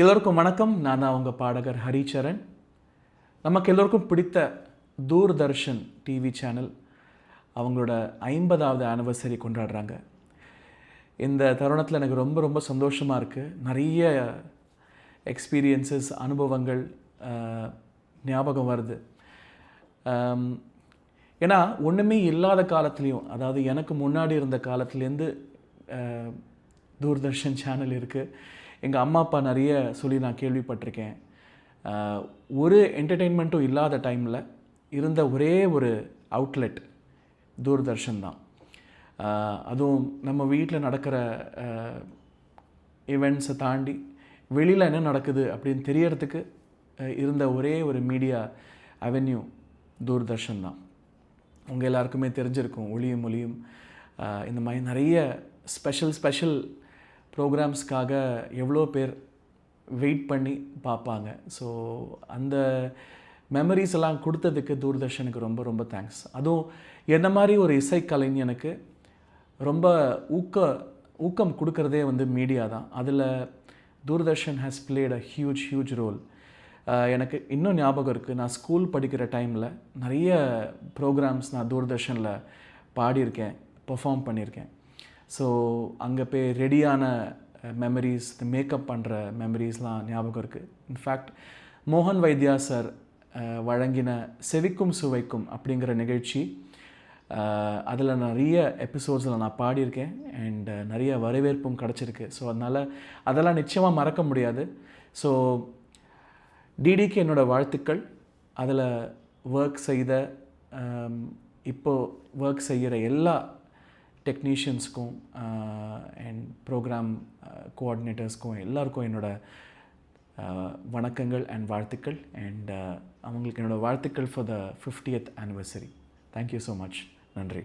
எல்லோருக்கும் வணக்கம். நான் தான் உங்கள் பாடகர் ஹரிச்சரன். நமக்கு எல்லோருக்கும் பிடித்த தூர்தர்ஷன் டிவி சேனல் அவங்களோட 50வது ஆனிவர்சரி கொண்டாடுறாங்க. இந்த தருணத்தில் எனக்கு ரொம்ப ரொம்ப சந்தோஷமாக இருக்குது. நிறைய எக்ஸ்பீரியன்ஸஸ், அனுபவங்கள் ஞாபகம் வருது. ஏன்னா ஒன்றுமே இல்லாத காலத்துலேயும், அதாவது எனக்கு முன்னாடி இருந்த காலத்துலேருந்து தூர்தர்ஷன் சேனல் இருக்குது. எங்கள் அம்மா அப்பா நிறைய சொல்லி நான் கேள்விப்பட்டிருக்கேன். ஒரு என்டர்டெயின்மெண்ட்டும் இல்லாத டைமில் இருந்த ஒரே ஒரு அவுட்லெட் தூர்தர்ஷன் தான். அதுவும் நம்ம வீட்டில் நடக்கிற ஈவெண்ட்ஸை தாண்டி வெளியில் என்ன நடக்குது அப்படின்னு தெரியறதுக்கு இருந்த ஒரே ஒரு மீடியா அவென்யூ தூர்தர்ஷன் தான். உங்கள் எல்லாருக்குமே தெரிஞ்சிருக்கும் ஒளியும் ஒளியும் இந்த மாதிரி நிறைய ஸ்பெஷல் ப்ரோக்ராம்ஸ்க்காக எவ்வளோ பேர் வெயிட் பண்ணி பார்ப்பாங்க. ஸோ அந்த மெமரிஸ் எல்லாம் கொடுத்ததுக்கு தூர்தர்ஷனுக்கு ரொம்ப ரொம்ப தேங்க்ஸ். அதுவும் என்ன மாதிரி ஒரு இசைக்கலைஞனுக்கு ரொம்ப ஊக்கம் கொடுக்கறதே மீடியா தான். அதில் Doordarshan has played a huge role. எனக்கு இன்னும் ஞாபகம் இருக்குது, நான் ஸ்கூல் படிக்கிற டைமில் நிறைய ப்ரோக்ராம்ஸ் நான் தூர்தர்ஷனில் பாடியிருக்கேன், பெர்ஃபார்ம் பண்ணியிருக்கேன். ஸோ அங்கே போய் ரெடியான மெமரிஸ், மேக்கப் பண்ணுற மெமரிஸ்லாம் ஞாபகம் இருக்குது. இன்ஃபேக்ட் மோகன் வைத்யா சார் வழங்கின செவிக்கும் சுவைக்கும் அப்படிங்கிற நிகழ்ச்சி, அதில் நிறைய எபிசோட்ஸில் நான் பாடியிருக்கேன் அண்ட் நிறைய வரவேற்பும் கிடச்சிருக்கு. ஸோ அதெல்லாம் நிச்சயமாக மறக்க முடியாது. ஸோ டிடிக்கு என்னோடய வாழ்த்துக்கள். அதில் ஒர்க் செய்த இப்போது ஒர்க் செய்கிற எல்லா டெக்னீஷியன்ஸ்க்கும் அண்ட் ப்ரோக்ராம் கோஆர்டினேட்டர்ஸ்க்கும் எல்லாருக்கும் என்னோடய வணக்கங்கள் அண்ட் வாழ்த்துக்கள். அண்ட் அவங்களுக்கு என்னோடய வாழ்த்துக்கள் for the 50th anniversary. Thank you so much. நன்றி.